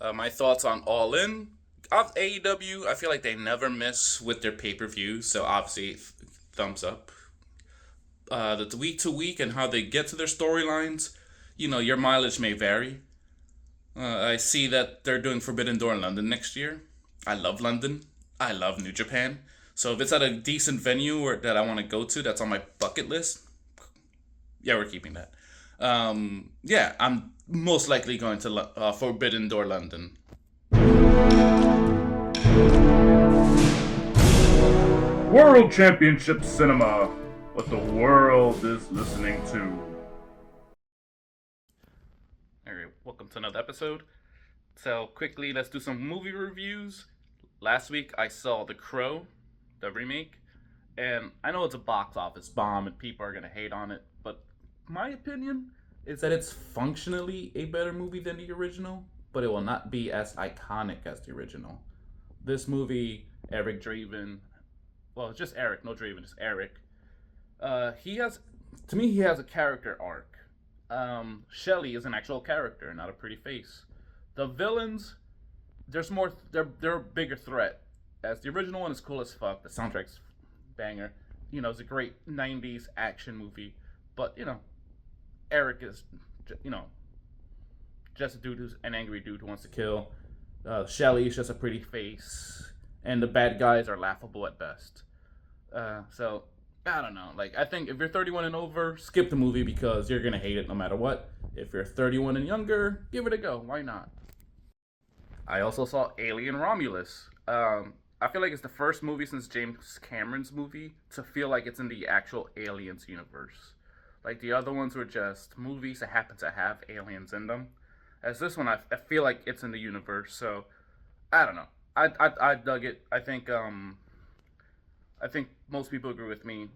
My thoughts on All In. Of AEW, I feel like they never miss with their pay per views, so obviously, thumbs up. The week to week and how they get to their storylines, your mileage may vary. I see that they're doing Forbidden Door in London next year. I love London. I love New Japan. So if it's at a decent venue or that I want to go to, that's on my bucket list. Yeah, we're keeping that. Yeah, I'm most likely going to Forbidden Door London. World Championship Cinema, what the world is listening to. Alright, welcome to another episode. So, quickly, let's do some movie reviews. Last week, I saw The Crow, the remake, and I know it's a box office bomb and people are going to hate on it, but my opinion is that it's functionally a better movie than the original, but it will not be as iconic as the original. This movie, Eric Draven, well, it's just Eric, no Draven, it's Eric. He has, to me, he has a character arc. Shelly is an actual character, not a pretty face. The villains, there's more. They're a bigger threat. As the original one is cool as fuck. The soundtrack's banger. It's a great '90s action movie. But Eric is, you know, just a dude who's an angry dude who wants to kill. Shelly is just a pretty face, and the bad guys are laughable at best. So I don't know. Like, I think if you're 31 and over, skip the movie because you're gonna hate it no matter what. If you're 31 and younger, give it a go. Why not? I also saw Alien Romulus. I feel like it's the first movie since James Cameron's movie to feel like it's in the actual Aliens universe. Like the other ones were just movies that happen to have aliens in them. As this one, I feel like it's in the universe. So I don't know. I dug it. I think most people agree with me.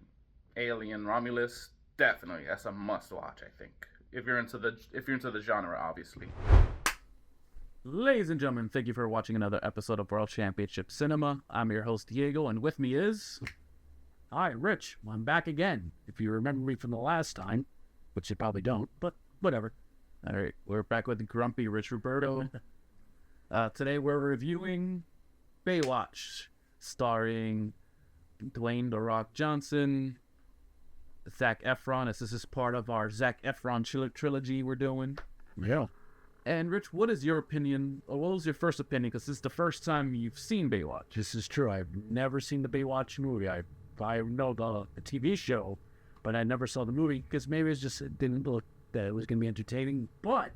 Alien Romulus, definitely that's a must watch. I think if you're into the genre, obviously. Ladies and gentlemen, thank you for watching another episode of World Championship Cinema. I'm your host, Diego, and with me is... Hi, Rich. I'm back again. If you remember me from the last time, which you probably don't, but whatever. All right, we're back with the grumpy Rich Roberto. Today we're reviewing Baywatch, starring Dwayne "The Rock" Johnson, Zac Efron, as this is part of our Zac Efron trilogy we're doing. Yeah. And Rich, what is your opinion, or what was your first opinion? Because this is the first time you've seen Baywatch. This is true. I've never seen the Baywatch movie. I know the TV show, but I never saw the movie because maybe it didn't look that it was going to be entertaining. But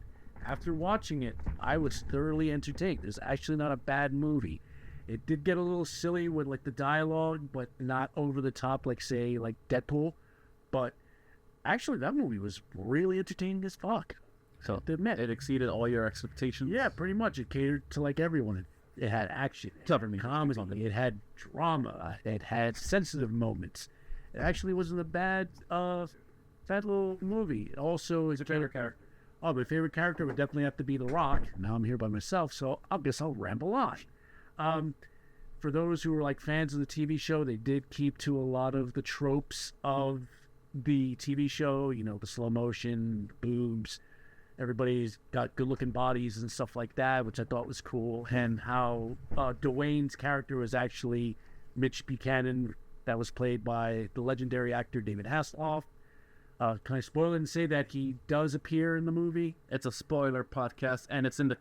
after watching it, I was thoroughly entertained. It's actually not a bad movie. It did get a little silly with like the dialogue, but not over the top like say like Deadpool. But actually, that movie was really entertaining as fuck. So to admit, It exceeded all your expectations. yeah, pretty much. It catered to like everyone. It had action, it had comedy, it had drama, it had sensitive moments. It actually wasn't a bad little movie. Also, his favorite character. Oh, my favorite character would definitely have to be The Rock. Now I'm here by myself, so I guess I'll ramble on. For those who were like fans of the TV show, they did keep to a lot of the tropes of the TV show. The slow motion, boobs. Everybody's got good-looking bodies and stuff like that, which I thought was cool. And how Dwayne's character was actually Mitch Buchanan, that was played by the legendary actor David Hasselhoff. Can I spoil it and say that he does appear in the movie? It's a spoiler podcast, and it's in the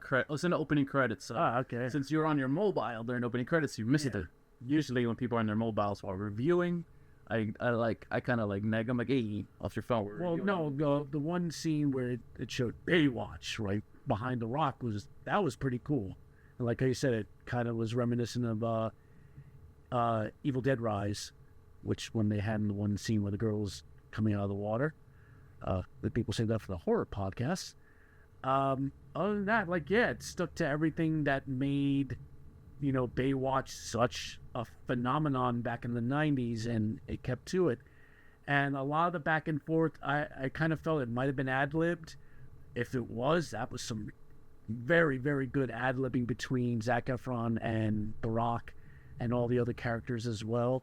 opening credits. So Okay. since you're on your mobile during opening credits, you missed Yeah. it. Usually, when people are on their mobiles while reviewing, I kind of like neg them like, hey, off your phone. we're Well, reviewing." no, the one scene where it showed Baywatch right behind the rock that was pretty cool. And like I said, it kind of was reminiscent of Evil Dead Rise, which when they had in the one scene where the girl was coming out of the water. The people say that for the horror podcast. Other than that, like yeah, it stuck to everything that made Baywatch such a phenomenon back in the 90s, and it kept to it. And a lot of the back and forth, I kind of felt it might have been ad-libbed. If it was, that was some very, very good ad-libbing between Zac Efron and The Rock and all the other characters as well.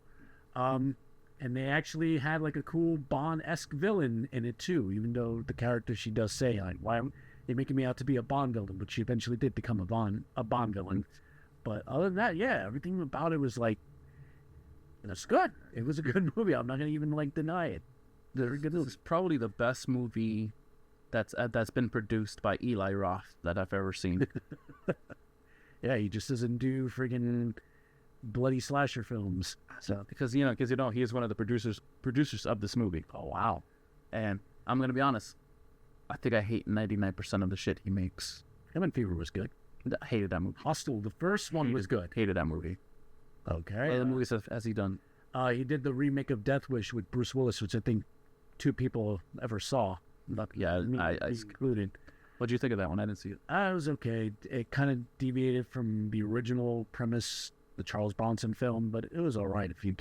And they actually had like a cool Bond-esque villain in it too, even though the character she does say, like, why, they making me out to be a Bond villain, which she eventually did become a Bond villain. But other than that, yeah, everything about it was like, that's good. It was a good movie. I'm not gonna even like deny it. It's probably the best movie that's been produced by Eli Roth that I've ever seen. Yeah, he just doesn't do friggin' bloody slasher films. So because he is one of the producers of this movie. oh wow. And I'm gonna be honest, I think I hate 99% of the shit he makes. Cabin Fever was good. I hated that movie. Hostel, the first one was good. Hated that movie. Okay. What other movies has he done? He did the remake of Death Wish with Bruce Willis, which I think 2 people ever saw. Yeah, Me I included. What'd you think of that one? I didn't see it. It was okay. It kind of deviated from the original premise, the Charles Bronson film, but it was all right. If you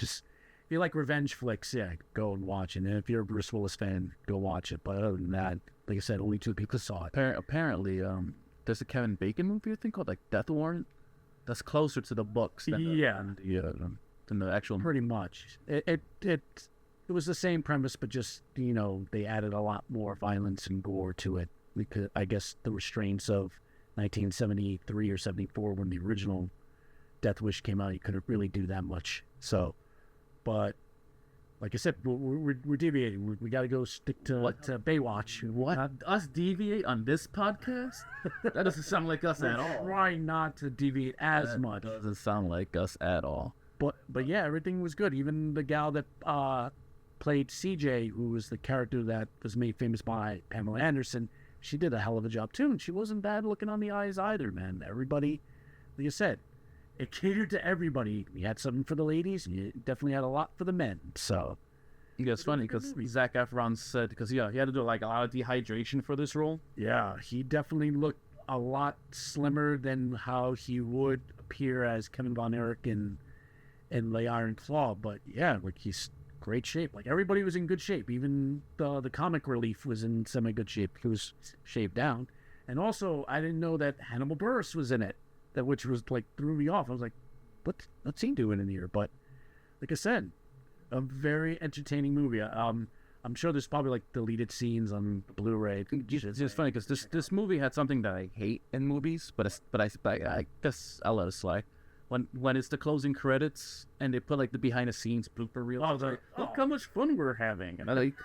like revenge flicks, yeah, go and watch it. And if you're a Bruce Willis fan, go watch it. But other than that, like I said, only 2 people saw it. Apparently, there's a Kevin Bacon movie I think called like Death Warrant. That's closer to the books than than the actual. Pretty much. It was the same premise, but just they added a lot more violence and gore to it. Because I guess the restraints of 1973 or 74 when the original Death Wish came out, you couldn't really do that much. So, but like I said, we're deviating. We got to go stick to Baywatch. What? Us deviate on this podcast? That doesn't sound like us at all. Try not to deviate as That much. doesn't sound like us at all. But yeah, everything was good. Even the gal that played CJ, who was the character that was made famous by Pamela Anderson, she did a hell of a job too, and she wasn't bad looking on the eyes either, man. Everybody, like you said, it catered to everybody. You had something for the ladies, and you definitely had a lot for the men. So yeah, it's funny because Zac Efron said he had to do like a lot of dehydration for this role. yeah, he definitely looked a lot slimmer than how he would appear as Kevin Von Erich in The Iron Claw. But yeah, like he's great shape. Like everybody was in good shape. Even the comic relief was in semi good shape. He was shaved down. And also, I didn't know that Hannibal Buress was in it. Which was like threw me off. I was like, what's he doing in here? But like I said, a very entertaining movie. I'm sure there's probably like deleted scenes on Blu-ray. It's just funny because this movie had something that I hate in movies, but I guess I'll let it slide. When it's the closing credits and they put like the behind the scenes blooper reel, I was like, look how much fun we're having. And it's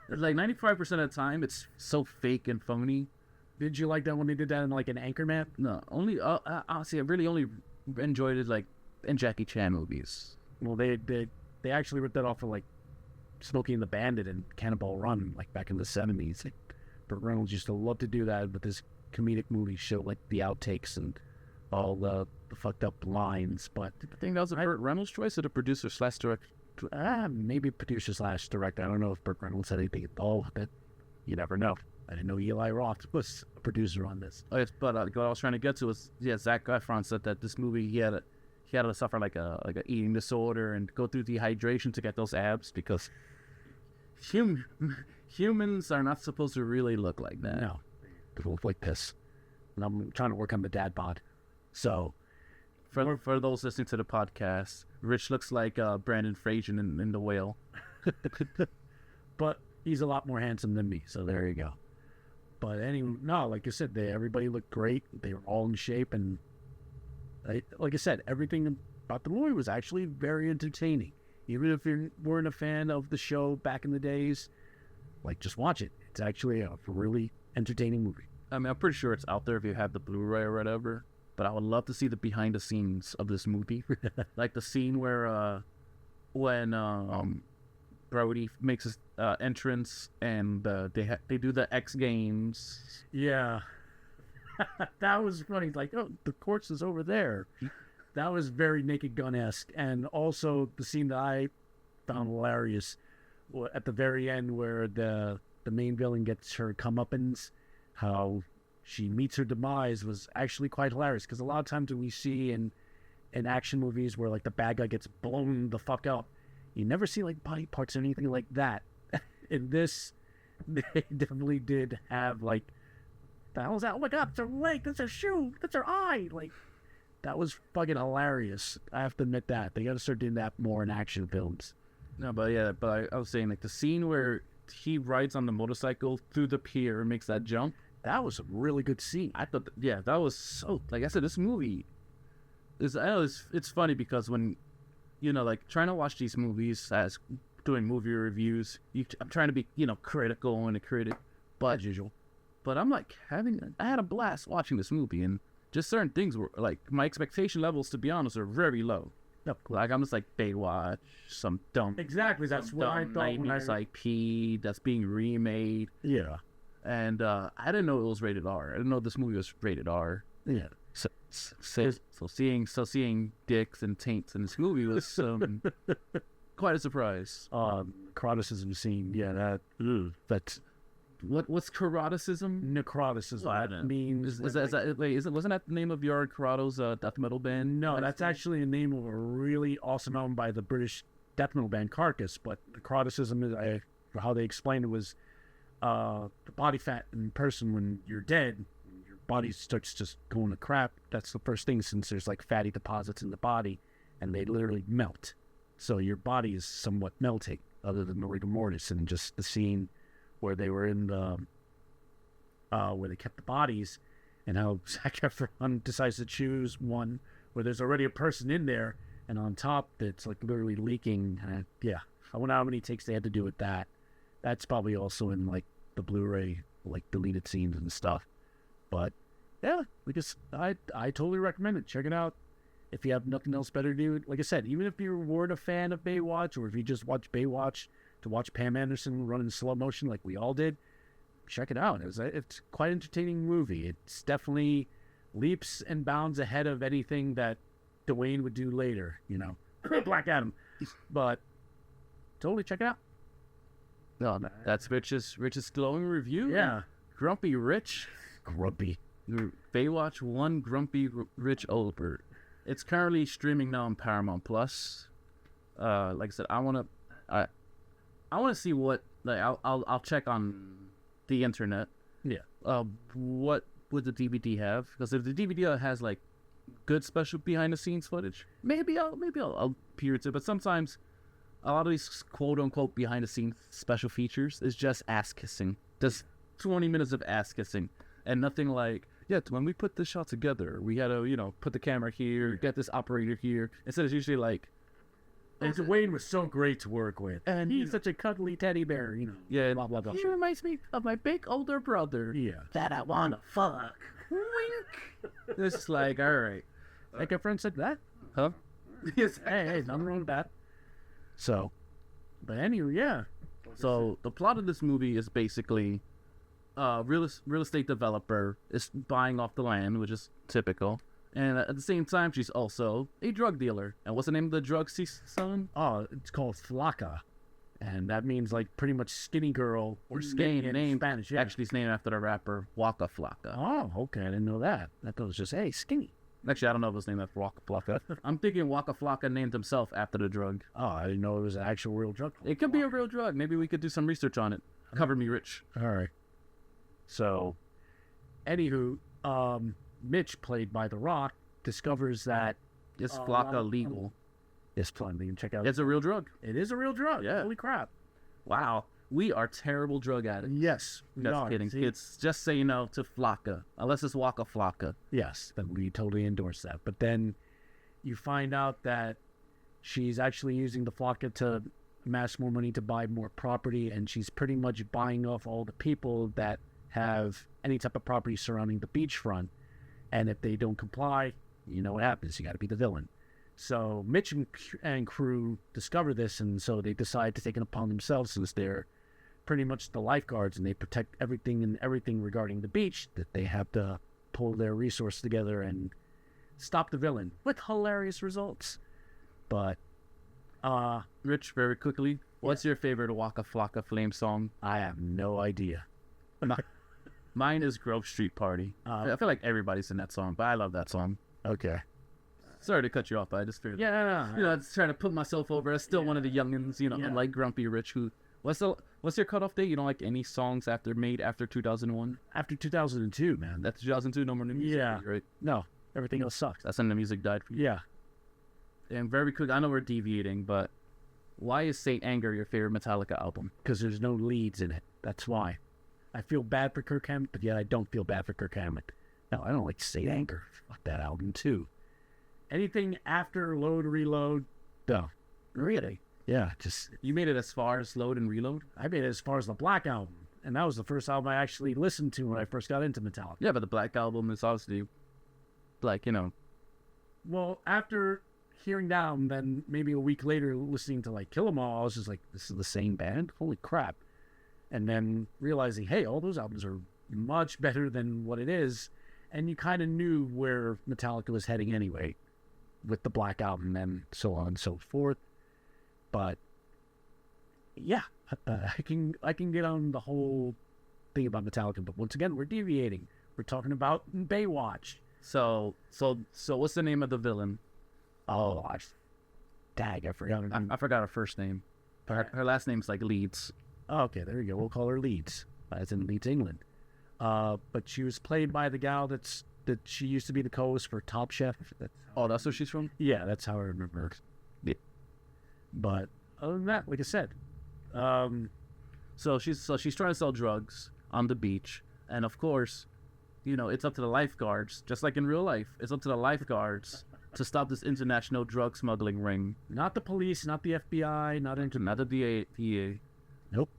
like 95% of the time it's so fake and phony. Did you like that when they did that in like an Anchorman? No, only honestly, I really only enjoyed it like in Jackie Chan movies. Well, they actually ripped that off for like Smokey and the Bandit and Cannonball Run, like back in the 70s. Like, Burt Reynolds used to love to do that with his comedic movies, show like the outtakes and all the fucked up lines. But I think that was a Burt Reynolds choice or the producer / director. Maybe producer / director. I don't know if Burt Reynolds had anything at all with it. You never know. I didn't know Eli Roth was a producer on this. Oh, yes, but what I was trying to get to was, Zac Efron said that this movie he had to suffer like a eating disorder and go through dehydration to get those abs because humans are not supposed to really look like that. No, they look like this. And I'm trying to work on the dad bod. So, for those listening to the podcast, Rich looks like Brandon Fraser in The Whale. But he's a lot more handsome than me, so there you go. But anyway, no, like I said, everybody looked great. They were all in shape, and like I said, everything about the movie was actually very entertaining. Even if you weren't a fan of the show back in the days, like just watch it. It's actually a really entertaining movie. I mean, I'm pretty sure it's out there if you have the Blu-ray or whatever. But I would love to see the behind the scenes of this movie, like the scene where when Brody makes his entrance and they do the X Games. Yeah. That was funny. Like, oh, the corpse is over there. That was very Naked Gun-esque. And also the scene that I found hilarious at the very end where the main villain gets her comeuppance, how she meets her demise was actually quite hilarious. Because a lot of times when we see in action movies where like the bad guy gets blown the fuck up, you never see like body parts or anything like that. In this, they definitely did have like, the hell is that? Oh my god, it's her leg, that's her shoe, that's her eye. Like, that was fucking hilarious. I have to admit that. They gotta start doing that more in action films. No, but yeah, but I was saying like the scene where he rides on the motorcycle through the pier and makes that jump. That was a really good scene. I thought, yeah, that was so. Like I said, this movie is. I know it's funny because when, like trying to watch these movies as doing movie reviews, I'm trying to be, critical and a critic, but As usual. But I'm like I had a blast watching this movie, and just certain things were like my expectation levels, to be honest, are very low. Of course. Like I'm just like Baywatch, some dumb, Exactly. That's some what I dumb thought when 90s I. IP that's being remade, Yeah. and I didn't know it was rated R. I didn't know this movie was rated R. Yeah. So seeing dicks and taints in this movie was quite a surprise. Necroticism scene. Yeah. That's What's Karaticism? necroticism. Oh, I That don't know. means Wasn't that the name of your Corrado's death metal band? no. That's actually the name of a really awesome album by the British death metal band Carcass. But necroticism is how they explained it was the body fat in person when you're dead. Your body starts just going to crap. That's the first thing, since there's like fatty deposits in the body, and they literally melt. So your body is somewhat melting, other than the rigor mortis. And just the scene where they were in the where they kept the bodies, and how Zac Efron decides to choose one where there's already a person in there, and on top it's like literally leaking. I wonder how many takes they had to do with that. That's probably also in like the Blu-ray, like deleted scenes and stuff. But yeah, I totally recommend it. Check it out if you have nothing else better to do. Like I said, even if you weren't a fan of Baywatch, or if you just watch Baywatch to watch Pam Anderson run in slow motion like we all did, check it out. It's quite an entertaining movie. It's definitely leaps and bounds ahead of anything that Dwayne would do later, Black Adam. But totally check it out. No, that's Rich's glowing review. Yeah. Grumpy Rich. Grumpy. Baywatch 1 Grumpy Rich Olbert. It's currently streaming now on Paramount Plus. Like I said, I want to see what, like, I'll check on the internet. Yeah. What would the DVD have? Because if the DVD has like good special behind the scenes footage, maybe I'll peer into it. But sometimes a lot of these quote unquote behind the scenes special features is just ass kissing. Just 20 minutes of ass kissing, and nothing like, yeah, when we put this shot together, we had to, put the camera here, get this operator here. Instead, it's usually like, And Dwayne was so great to work with. And he's such a cuddly teddy bear, yeah, blah, blah, blah. he reminds me of my big older brother. Yeah. That I wanna fuck. Wink. It's like, all right. Like a friend said that. Huh? Yes. Hey, nothing wrong with that. So, but anyway, yeah. So the plot of this movie is basically real estate developer is buying off the land, which is typical. And at the same time, she's also a drug dealer. And what's the name of the drug she's selling? Oh, it's called Flaca. And that means like pretty much skinny girl or Name in Spanish. Yeah. Actually, it's named after the rapper Waka Flocka. Oh, okay. I didn't know that. I thought it was just, hey, skinny. Actually, I don't know if it's named after Waka Flocka. I'm thinking Waka Flocka named himself after the drug. Oh, I didn't know it was an actual real drug. It could be a real drug. Maybe we could do some research on it. Cover me, Rich. All right. So, anywho, Mitch, played by The Rock, discovers that Is Flocka legal? it's fun. You can check out. It's a real drug. It is a real drug. Yeah. Holy crap. Wow. We are terrible drug addicts. Yes. we Just are. kidding. See? Kids, just say no to Flocka. Unless it's Waka Flocka. Yes, then we totally endorse that. But then you find out that she's actually using the Flocka to amass more money to buy more property, and she's pretty much buying off all the people that have any type of property surrounding the beachfront. And if they don't comply, you know what happens. You got to be the villain. So Mitch and crew discover this, and so they decide to take it upon themselves, since they're pretty much the lifeguards and they protect everything regarding the beach, that they have to pull their resources together and stop the villain with hilarious results. But Rich, very quickly, what's your favorite Waka Flocka Flame song? I have no idea. Mine is Grove Street Party. I feel like everybody's in that song, but I love that song. Okay. Sorry to cut you off, but I just figured. Yeah. I was trying to put myself over. I'm still one of the youngins, Yeah. unlike Grumpy Rich, who... What's your cutoff date? You don't like any songs made after 2001? After 2002, man. That's 2002, no more new music, Yeah. right? No, everything else sucks. That's when the music died for you. Yeah. And very quick, I know we're deviating, but why is Saint Anger your favorite Metallica album? Because there's no leads in it. That's why. I feel bad for Kirk Hammett, but yet I don't feel bad for Kirk Hammett. No, I don't like State Anger. Fuck that album too. Anything after Load Reload? No. Really? Yeah, just You made it as far as Load and Reload? I made it as far as the Black Album, and that was the first album I actually listened to when I first got into Metallica. Yeah, but the Black Album is obviously, like, you know. Well, after hearing that album, then maybe a week later listening to like Kill 'Em All, I was just like, this is the same band? Holy crap. And then realizing, hey, all those albums are much better than what it is. And you kind of knew where Metallica was heading anyway with the Black Album and so on and so forth. But yeah, I can get on the whole thing about Metallica. But once again, we're deviating. We're talking about Baywatch. So what's the name of the villain? Oh, I forgot her name. I forgot her first name. Her last name's like Leeds. Oh, okay, there you go. We'll call her Leeds, as in Leeds, England. But she was played by the gal that she used to be the co-host for Top Chef. That's where she's from? Yeah, that's how I remember her. Yeah. But other than that, like I said, So she's trying to sell drugs on the beach, and of course, you know, it's up to the lifeguards, just like in real life. It's up to the lifeguards to stop this international drug smuggling ring. not the police, not the FBI, not Not the DEA. Nope.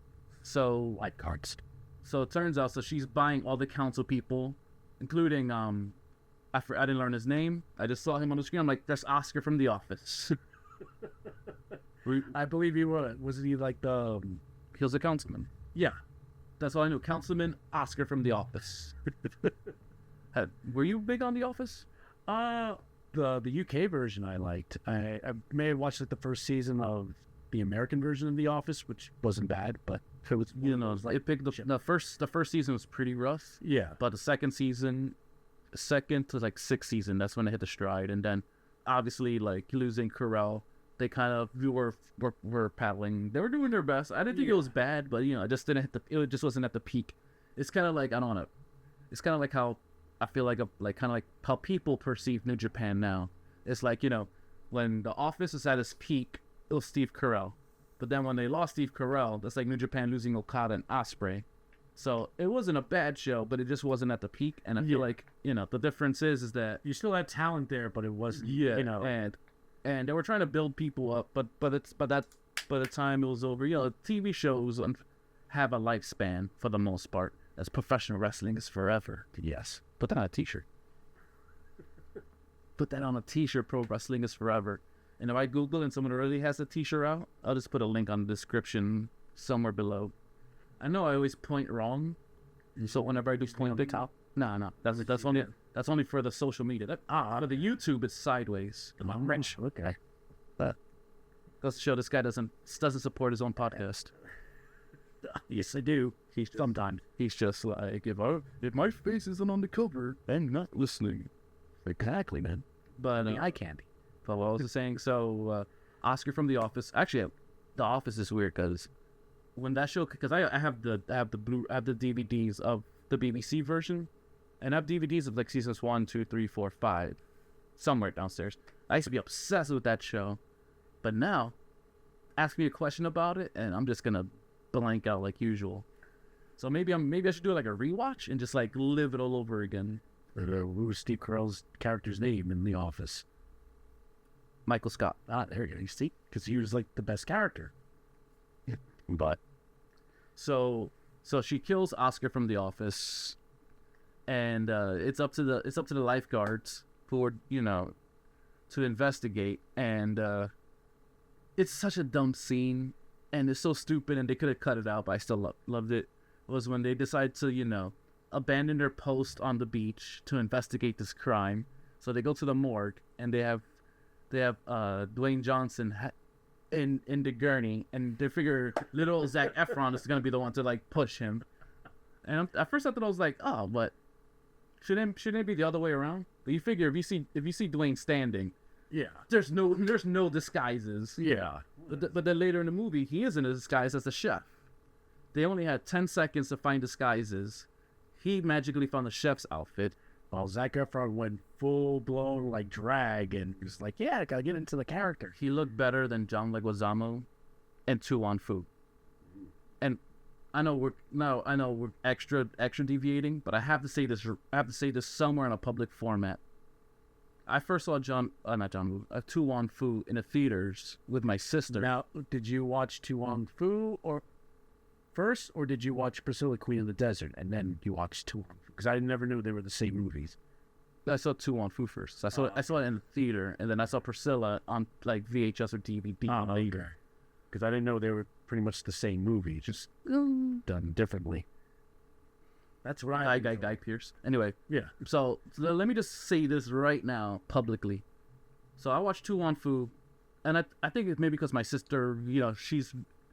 So Lifeguards. So it turns out, so she's buying all the council people, including I didn't learn his name. I just saw him on the screen. I'm like, that's Oscar from The Office. I believe he was. Wasn't he like the? He was a councilman. Yeah. That's all I knew. Councilman Oscar from The Office. Were you big on The Office? The UK version I liked. I may have watched like the first season of the American version of The Office, which wasn't bad, but it was, You know, it picked the first season was pretty rough, yeah. but the second to like sixth season, that's when they hit the stride, and then obviously like losing Carell, they kind of were paddling. They were doing their best. I didn't think it was bad, but you know, it just didn't hit it just wasn't at the peak. It's kind of like, I don't know. It's kind of like how I feel like how people perceive New Japan now. It's like, you know, when The Office is at its peak, it was Steve Carell. But then when they lost Steve Carell, that's like New Japan losing Okada and Ospreay. So it wasn't a bad show, but it just wasn't at the peak. And I feel like, you know, the difference is that You still had talent there, but it wasn't. yeah, You know. and they were trying to build people up, but by the time it was over, you know, TV shows have a lifespan for the most part. As professional wrestling is forever. Yes. Put that on a T-shirt. Put that on a T-shirt. Pro wrestling is forever. And if I Google and someone already has a T-shirt out, I'll just put a link on the description somewhere below. I know I always point wrong, so whenever I do point the top, no, that's only for the social media. For the YouTube, it's sideways. I'm rich. Okay. Goes to show this guy doesn't support his own podcast. Yes, I do. Sometimes. He's just like, if my face isn't on the cover, I'm not listening. Exactly, man. But Eye candy. but what was I saying? So Oscar from The Office. Actually, The Office is weird because when that show, because I have the DVDs of the BBC version, and I have DVDs of like seasons 1, 2, 3, 4, 5, somewhere downstairs. I used to be obsessed with that show, but now, ask me a question about it, and I'm just gonna blank out like usual. So maybe I should do like a rewatch and just like live it all over again. What was Steve Carell's character's name in The Office? Michael Scott. Ah, there you go. You see? Because he was like the best character. But So she kills Oscar from The Office, and it's up to the lifeguards who are, you know, to investigate. And it's such a dumb scene, and it's so stupid, and they could have cut it out, but I still loved it. Was when they decide to, you know, abandon their post on the beach to investigate this crime. So they go to the morgue, and they have Dwayne Johnson in the gurney, and they figure little Zac Efron is gonna be the one to like push him. And at first I thought, I was like, oh, but shouldn't it be the other way around? But you figure if you see Dwayne standing, yeah, there's no disguises. yeah. But then later in the movie, he is in a disguise as a chef. They only had 10 seconds to find disguises. He magically found the chef's outfit. Well, Zac Efron went full blown like drag, and was like, yeah, I gotta get into the character. He looked better than John Leguizamo and Tu Wan Fu. And I know we're extra deviating, but I have to say this. I have to say this somewhere in a public format. I first saw Tu Wong Fu in the theaters with my sister. Now, did you watch Tu Wong Fu first, or did you watch Priscilla Queen of the Desert and then you watched Tu Wong Fu? Because I never knew they were the same movies. I saw Tu Wong Fu first. So I saw it in the theater, and then I saw Priscilla on like VHS or DVD later. Because I didn't know they were pretty much the same movie, just done differently. That's right. Guy Pierce. Anyway, Yeah. so let me just say this right now publicly. So I watched Tu Wong Fu, and I think it's maybe because my sister,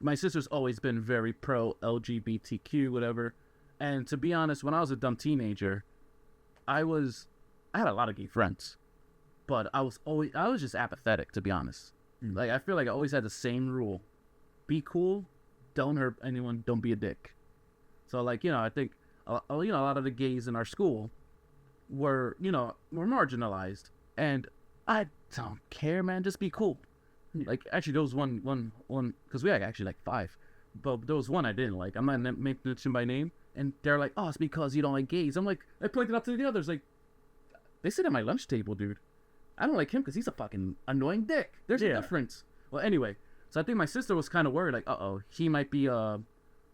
my sister's always been very pro LGBTQ, whatever. And to be honest, when I was a dumb teenager, I had a lot of gay friends, but I was just apathetic, to be honest. Like, I feel like I always had the same rule: be cool, don't hurt anyone, don't be a dick. So like, I think a lot of the gays in our school were marginalized, and I don't care, man. Just be cool. Like, actually, there was one because we had actually like 5, but there was one I didn't like. I'm not mentioning by name, and they're like, "Oh, it's because you don't like gays." I'm like, I pointed out to the others, like, they sit at my lunch table, dude. I don't like him because he's a fucking annoying dick. There's a difference. Well, anyway, so I think my sister was kind of worried, like, he might be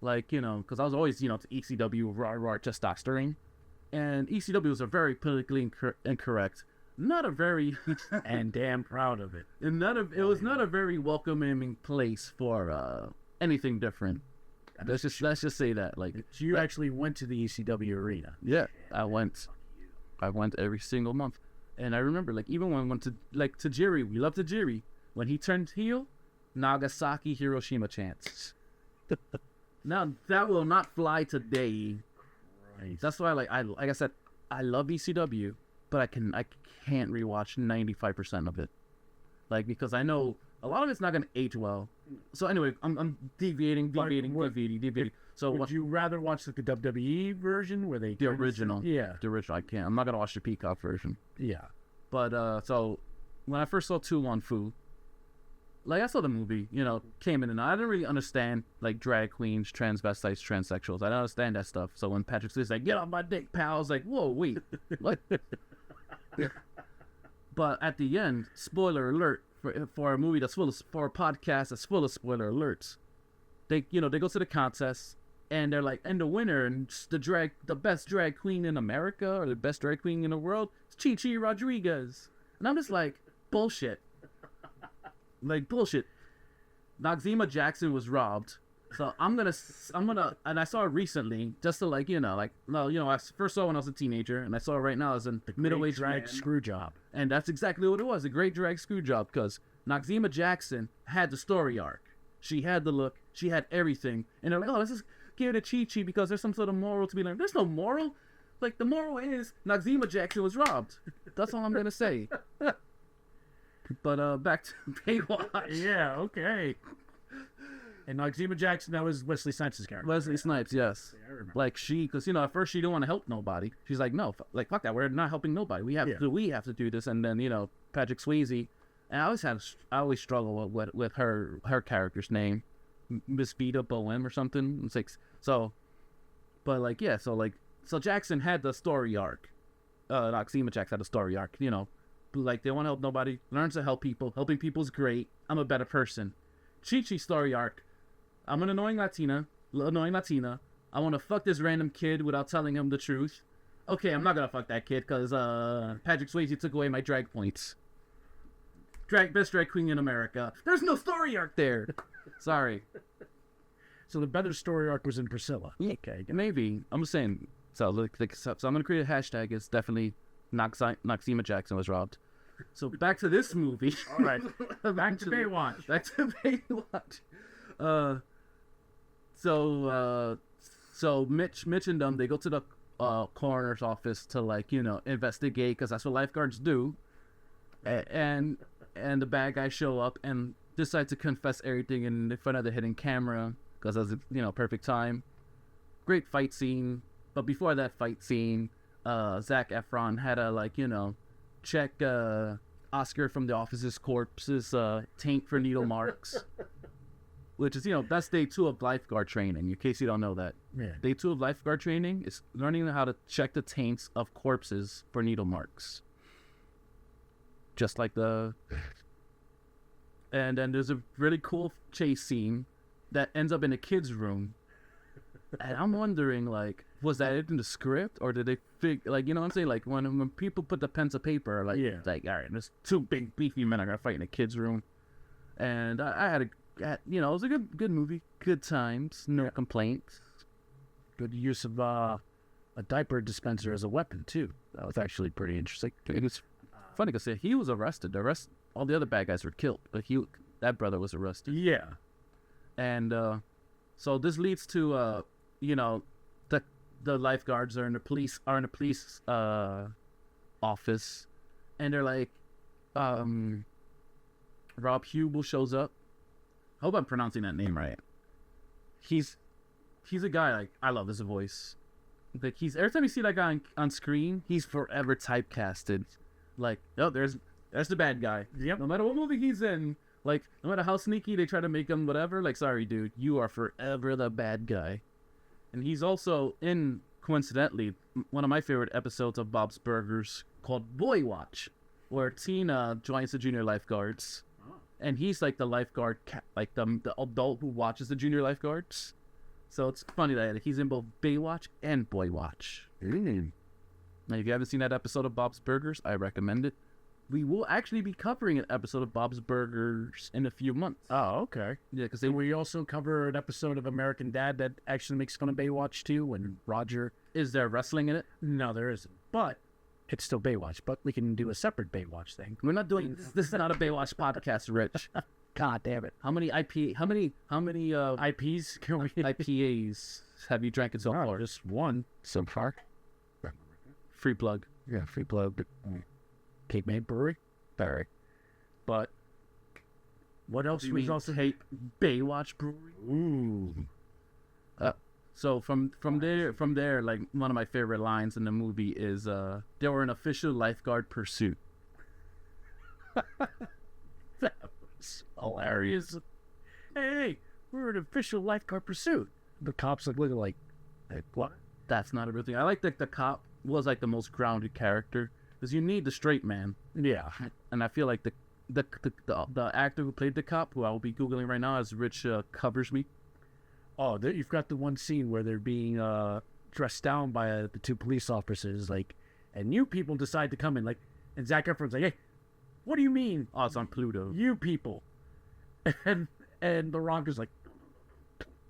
because I was always to ECW raw testosterone, and ECW was a very politically incorrect. Not a very And damn proud of it. and it was not a very welcoming place for anything different. Let's just say that. Like, So you actually went to the ECW arena. yeah, I went every single month, and I remember, like, even when I went to Tajiri, we loved Tajiri. When he turned heel, Nagasaki, Hiroshima chants. Now that will not fly today. Right. That's why, like I said, I love ECW, but I can't rewatch 95% of it, like, because I know a lot of it's not gonna age well. So anyway, I'm deviating. So Would you rather watch like the WWE version where they the original? Yeah. The original. I can't. I'm not gonna watch the Peacock version. Yeah. But so when I first saw Tu Wong Fu, like, I saw the movie, came in, and I didn't really understand like drag queens, transvestites, transsexuals. I didn't understand that stuff. So when Patrick Swayze's like, "Get off my dick, pal," I was like, "Whoa, wait, what?" But at the end, spoiler alert for a movie for a podcast that's full of spoiler alerts. They go to the contest, and they're like, and the winner and the best drag queen in America, or the best drag queen in the world, is Chi Chi Rodriguez. And I'm just like, bullshit. Like, bullshit. Noxzema Jackson was robbed. So I'm gonna, and I saw it recently, just to I first saw it when I was a teenager, and I saw it right now as a middle-aged drag man. screw job. And that's exactly what it was, a great drag screw job, because Noxzema Jackson had the story arc. She had the look, she had everything, and they're like, "Oh, let's just give it a Chi Chi because there's some sort of moral to be learned." There's no moral. Like, the moral is Noxzema Jackson was robbed. That's all I'm gonna say. But back to Baywatch. Yeah, okay. And Noxzema Jackson, that was Wesley Snipes' character. Wesley Snipes, yes. Yeah, I remember. Like, because at first she didn't want to help nobody. She's like, "No, fuck that. We're not helping nobody. We have to do this." And then Patrick Swayze, and I always struggle with her character's name, Miss Vita Bohem or something. It's like, so Jackson had the story arc. Noxzema Jackson had the story arc. Like, they want to help nobody, learns to help people. Helping people's great. I'm a better person. Chi-Chi story arc. I'm an annoying Latina. I want to fuck this random kid without telling him the truth. Okay, I'm not gonna fuck that kid because Patrick Swayze took away my drag points. Best drag queen in America. There's no story arc there. Sorry. So the better story arc was in Priscilla. Okay. Maybe. I'm just saying. So I'm gonna create a hashtag. It's definitely Noxzema Jackson was robbed. So back to this movie. All right. Back to Baywatch. Back to Baywatch. So Mitch and them, they go to the coroner's office to investigate, because that's what lifeguards do. And the bad guys show up and decide to confess everything in front of the hidden camera, because that's perfect time. Great fight scene. But before that fight scene, Zac Efron had to check Oscar from The Office's corpse's taint for needle marks. which is that's day 2 of lifeguard training. In case you don't know that, Yeah. day 2 of lifeguard training is learning how to check the taints of corpses for needle marks. Just like and then there's a really cool chase scene that ends up in a kid's room. And I'm wondering, like, was that it in the script, or did they like, you know what I'm saying? Like, when people put the pen to paper, like, Yeah. like, all right, there's 2 big beefy men are gonna fight in a kid's room, and I had it was a good movie, good times, no complaints. Good use of a diaper dispenser as a weapon too. That was actually pretty interesting. It was funny because he was arrested. All the other bad guys were killed, but that brother was arrested. Yeah. And so this leads to the lifeguards are in the police office, and they're like, Rob Hubel shows up. I hope I'm pronouncing that name right. He's a guy, like, I love his voice. Like, every time you see that guy on screen, he's forever typecasted. Like, oh, there's the bad guy. Yep. No matter what movie he's in, like, no matter how sneaky they try to make him whatever, like, sorry, dude, you are forever the bad guy. And he's also in, coincidentally, one of my favorite episodes of Bob's Burgers called Baywatch, where Tina joins the junior lifeguards. And he's like the lifeguard, like the adult who watches the junior lifeguards. So it's funny that he's in both Baywatch and Boywatch. Now, if you haven't seen that episode of Bob's Burgers, I recommend it. We will actually be covering an episode of Bob's Burgers in a few months. Oh, okay. Yeah, because And we also cover an episode of American Dad that actually makes fun of Baywatch too, when Roger... is there wrestling in it? No, there isn't. But it's still Baywatch, but we can do a separate Baywatch thing. We're not doing this. Is not a Baywatch podcast, Rich. God damn it. How many IPs can we... IPAs have you drank so far? Just one so far. Free plug. Yeah, free plug. Cape May Brewery. Barry. But What else do you was mean also... Baywatch Brewery? Ooh. So from there, like, one of my favorite lines in the movie is they were an official lifeguard pursuit. That was hilarious. Hey, we're an official lifeguard pursuit. The cops look like what? That's not a real thing. I like that the cop was like the most grounded character, because you need the straight man, Yeah. and I feel like the actor who played the cop, who I will be googling right now as Rich covers me. Oh, you've got the one scene where they're being dressed down by the 2 police officers, like, and you people decide to come in, like, and Zac Efron's like, hey, what do you mean? Oh, it's on Pluto. You people. And The Rock is like,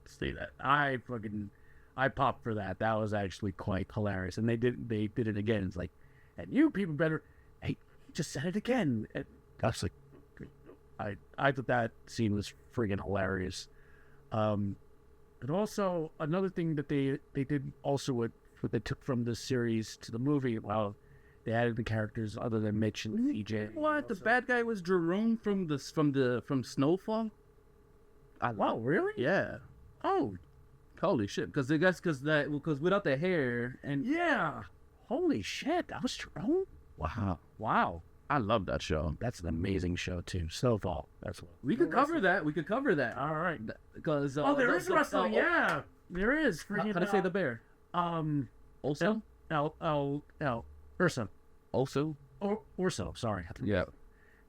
say that. I popped for that. That was actually quite hilarious. And they did it again. It's like, and you people better, hey, just said it again. And I was like, I thought that scene was friggin' hilarious. But also another thing that they did also what they took from the series to the movie, well, they added the characters other than Mitch and CJ. What? The bad guy was Jerome from Snowfall? Wow, really? Yeah. Oh, Holy shit! Because without the hair and yeah. Holy shit, that was Jerome? Wow. I love that show. That's an amazing show too. Snowfall. That's what. We could cover that. We could cover that. All right. Because There is wrestling. Yeah, there is. How do I say the bear? Also. Ursa. Also. Orso. Sorry. Yeah.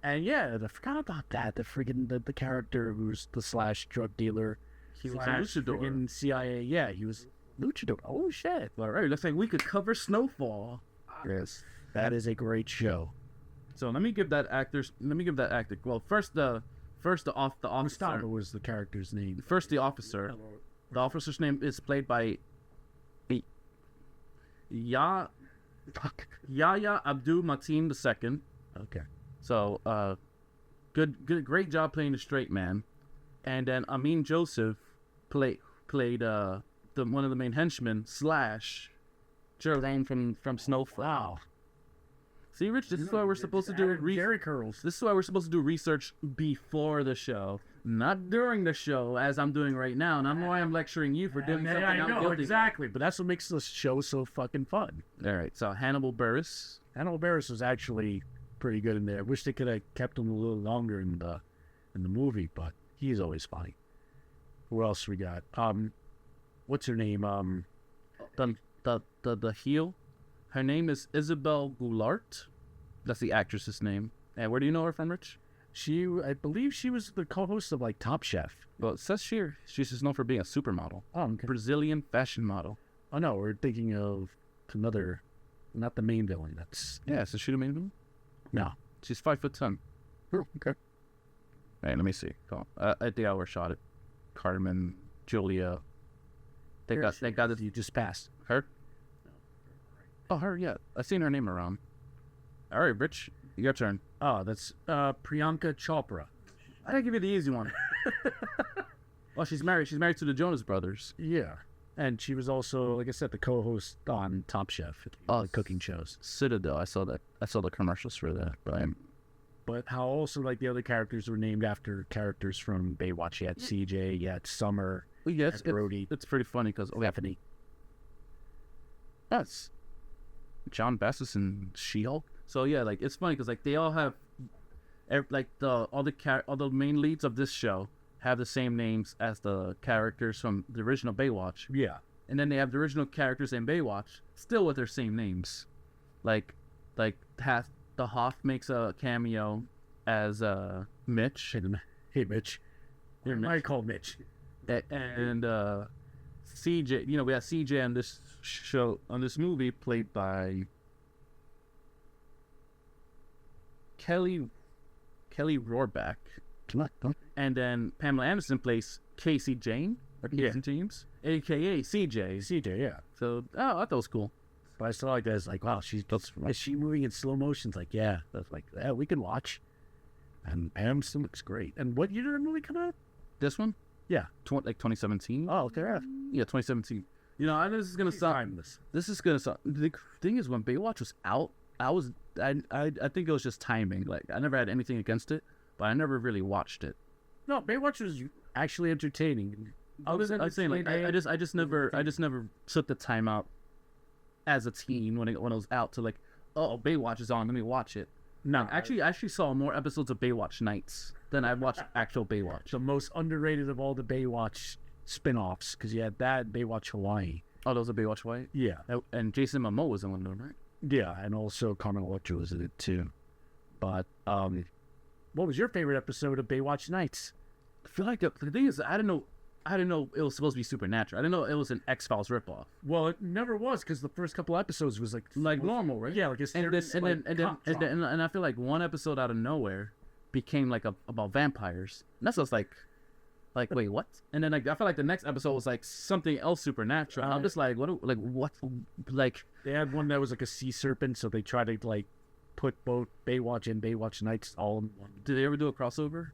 And yeah, I forgot about that. The friggin' the character who's the slash drug dealer. He was a slash luchador. friggin' CIA. Yeah, he was luchador. Oh shit. All right. Looks like we could cover Snowfall. Yes. That is a great show. So let me give that actor. Well, first the officer. Gustavo was the character's name. First the officer. The officer's name is played by Yahya Abdul Mateen II. Okay. So, great job playing the straight man. And then Amin Joseph played one of the main henchmen / Geraldine from Snowfall. Wow. See, Rich, this is why we're supposed to do Jerry curls. This is why we're supposed to do research before the show, not during the show, as I'm doing right now. And why I'm lecturing you for doing something I I'm know, guilty. exactly. But that's what makes the show so fucking fun. All right, so Hannibal Buress. Hannibal Buress was actually pretty good in there. I wish they could have kept him a little longer in the movie, but he's always funny. Who else we got? What's her name? The heel. Her name is Isabelle Goulart. That's the actress's name. And where do you know her from, Rich? I believe she was the co-host of like Top Chef. Well, it says here she's just known for being a supermodel. Oh, okay. Brazilian fashion model. Oh no, we're thinking of another, not the main villain. That's Yeah, so she the main villain? no. She's 5'10". Okay. Hey, let me see. Come on. I think I overshot it. Carmen, Julia. They got this. You just passed. Her? Oh, her, yeah. I've seen her name around. All right, Rich, your turn. Oh, that's Priyanka Chopra. I didn't give you the easy one. Well, she's married. She's married to the Jonas Brothers. Yeah. And she was also, like I said, the co-host on Top Chef, the cooking shows. Citadel. I saw that. I saw the commercials for that. But how also like the other characters were named after characters from Baywatch. You had CJ, you had Summer, Well, yeah, it's, Brody. it's pretty funny because Stephanie. Yes, John Bass is in She-Hulk. So yeah, like it's funny because like they all have, like all the main leads of this show have the same names as the characters from the original Baywatch, Yeah. and then they have the original characters in Baywatch still with their same names, like the Hoff makes a cameo as Mitch. Hey, Mitch. Hey, Mitch. I call Mitch. And CJ, we got CJ on this show, on this movie, played by Kelly Rohrbach. Come on. And then Pamela Anderson plays Casey Jane, or Casey James, aka CJ. CJ, yeah. So, I thought it was cool. But I still like that. It's like, wow, is she moving in slow motion? It's like, yeah. That's like, yeah, we can watch. And Pam still looks great. And what year did the movie come out? This one? Yeah. Like 2017? Oh, okay. Yeah, 2017. I know this is gonna sound Timeless. This is gonna sound. The thing is, when Baywatch was out, I think it was just timing. Like I never had anything against it, but I never really watched it. No, Baywatch was actually entertaining. I was saying like I just never took the time out as a teen when it was out to like, oh, Baywatch is on, let me watch it. No, I actually saw more episodes of Baywatch nights than I watched actual Baywatch. the most underrated of all the Baywatch spin-offs, because you had that Baywatch Hawaii. Oh, those are Baywatch White? Yeah. And Jason Momoa was in one of them, right? Yeah, and also Carmen Electra was in it too. But what was your favorite episode of Baywatch Nights? I feel like the thing is, I didn't know it was supposed to be supernatural. I didn't know it was an X-Files ripoff. Well, it never was, because the first couple episodes was like normal, right? Yeah, like a serious, and I feel like one episode out of nowhere became like about vampires. And that's just like wait, what? And then like I feel like the next episode was like something else supernatural. I'm just like what? They had one that was like a sea serpent, so they tried to like put both Baywatch and Baywatch Nights all in one. Did they ever do a crossover?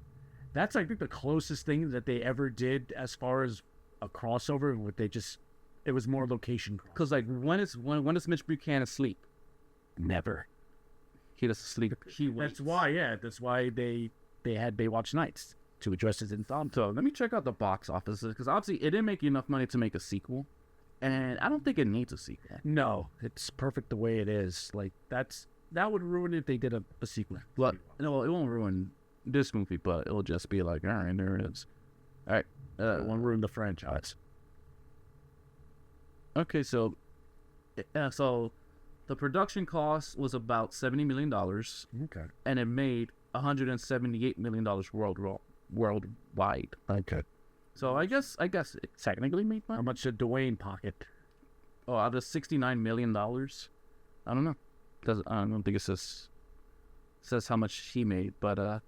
That's I think the closest thing that they ever did as far as a crossover. What it was more location. Because like when does Mitch Buchanan sleep? Never. He doesn't sleep. He waits. That's why they had Baywatch Nights to address his insomnia. So let me check out the box office, because obviously it didn't make enough money to make a sequel, and I don't think it needs a sequel. No, it's perfect the way it is. Like that would ruin it if they did a sequel. But no, it won't ruin this movie, but it'll just be like, all right, there it is. All right, it won't ruin the franchise. Okay, so the production cost was about $70 million. Okay. And it made $178 million worldwide. Okay. So I guess it technically made money. How much did Dwayne pocket? Oh, out of $69 million. I don't know. I don't think it says how much he made, but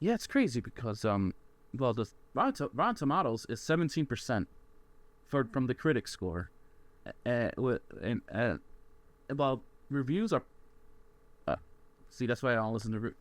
yeah, it's crazy because the Rotten Tomatoes is 17% from the critic score, about reviews are. See, that's why I don't listen to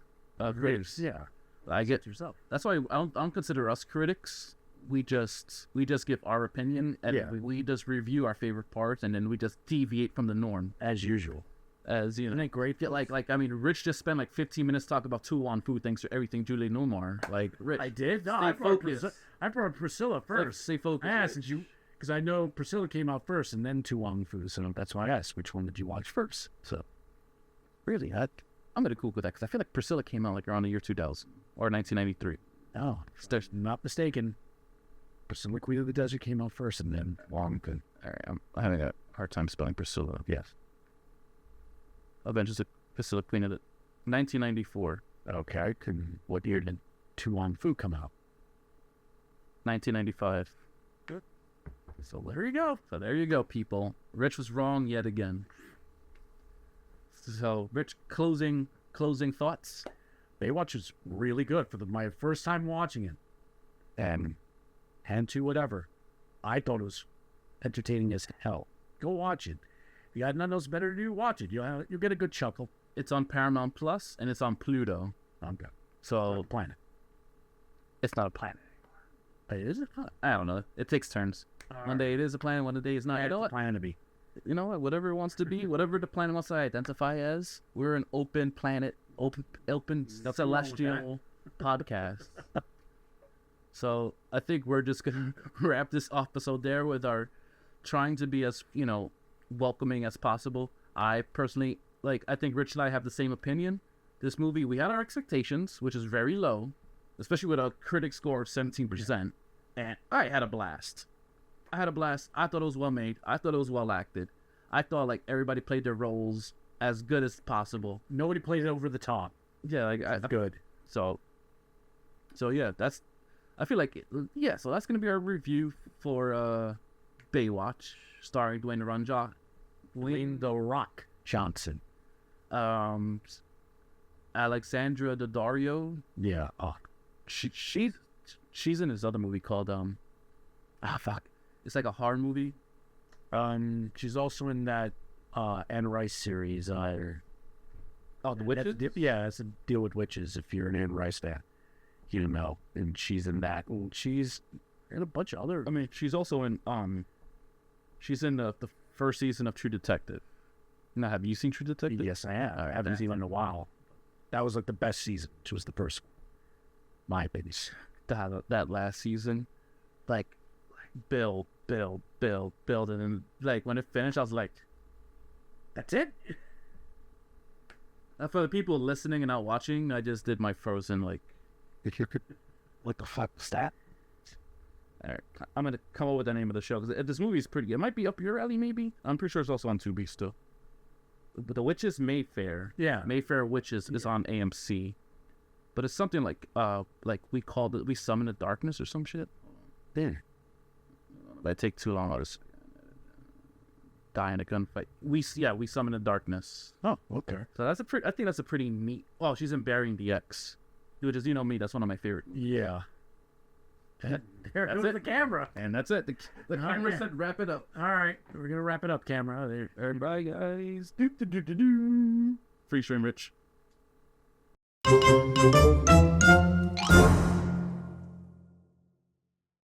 critics. Yeah, I get yourself. That's why I don't consider us critics. We just give our opinion, and we just review our favorite parts, and then we just deviate from the norm as usual. As you know, isn't it great? Like I mean, Rich just spent like 15 minutes talking about Tuon food thanks to everything Julie Newmar. Like Rich, I did. No, I brought Priscilla first. Stay focused. I asked because I know Priscilla came out first, and then Tuon food. So that's why I asked which one did you watch first. So really, I'm gonna cool with that because I feel like Priscilla came out like around the year 2000 or 1993. Oh, not mistaken. Priscilla, Queen of the Desert came out first, and then Wonka. All right, I'm having a hard time spelling Priscilla. Yes. Adventures of Priscilla, Queen of the 1994. Okay. What year did Tu Wong Fu come out? 1995. Good. So there you go. So there you go, people. Rich was wrong yet again. So, Rich, closing thoughts. Baywatch is really good for my first time watching it. And to whatever. I thought it was entertaining as hell. Go watch it. If you got nothing else better to do, watch it. You'll get a good chuckle. It's on Paramount Plus and it's on Pluto. Okay. So Planet. it's not a planet. Is it? I don't know. It takes turns. One day it is a planet, one day it's not. You know what? Plan to be. You know what? Whatever it wants to be, whatever the planet wants to identify as, we're an open planet, open celestial podcast. So I think we're just gonna wrap this episode there with our trying to be as welcoming as possible. I personally I think Rich and I have the same opinion. This movie, we had our expectations, which is very low, especially with a critic score of 17%, and I had a blast. I thought it was well made. I thought it was well acted. I thought everybody played their roles as good as possible. Nobody played it over the top. Yeah, Good. So yeah, I feel so that's gonna be our review for Baywatch, starring Dwayne The Rock Johnson. Alexandra Daddario. Yeah. Oh, She's in this other movie called fuck. It's like a horror movie. she's also in that Anne Rice series. The Witches? Yeah, it's a deal with witches. If you're an Anne Rice fan, you know. And she's in that. And she's in a bunch of other. I mean, she's also in she's in the first season of True Detective. Now, have you seen True Detective? Yes, I have. I haven't seen it in a while. That was like the best season. She was the first one. My opinion. That last season, build, and then when it finished, I was like, That's it? for the people listening and not watching, I just did my Frozen What the fuck was that? All right, I'm gonna come up with the name of the show because this movie is pretty good. It might be up your alley, maybe. I'm pretty sure it's also on Tubi still. But the Witches Mayfair. Yeah. Mayfair Witches is on AMC. But it's something like we called it, we Summon the Darkness or some shit. There. That take too long. I'll just die in a gunfight. We Summon the Darkness. Oh, okay. So I think that's a pretty neat. Well, she's in Burying the X, which is me. That's one of my favorite. Yeah. That's There's it. the camera. And that's it. The camera yeah. said wrap it up. All right. We're going to wrap it up, camera. There. Bye, guys. Free stream, Rich.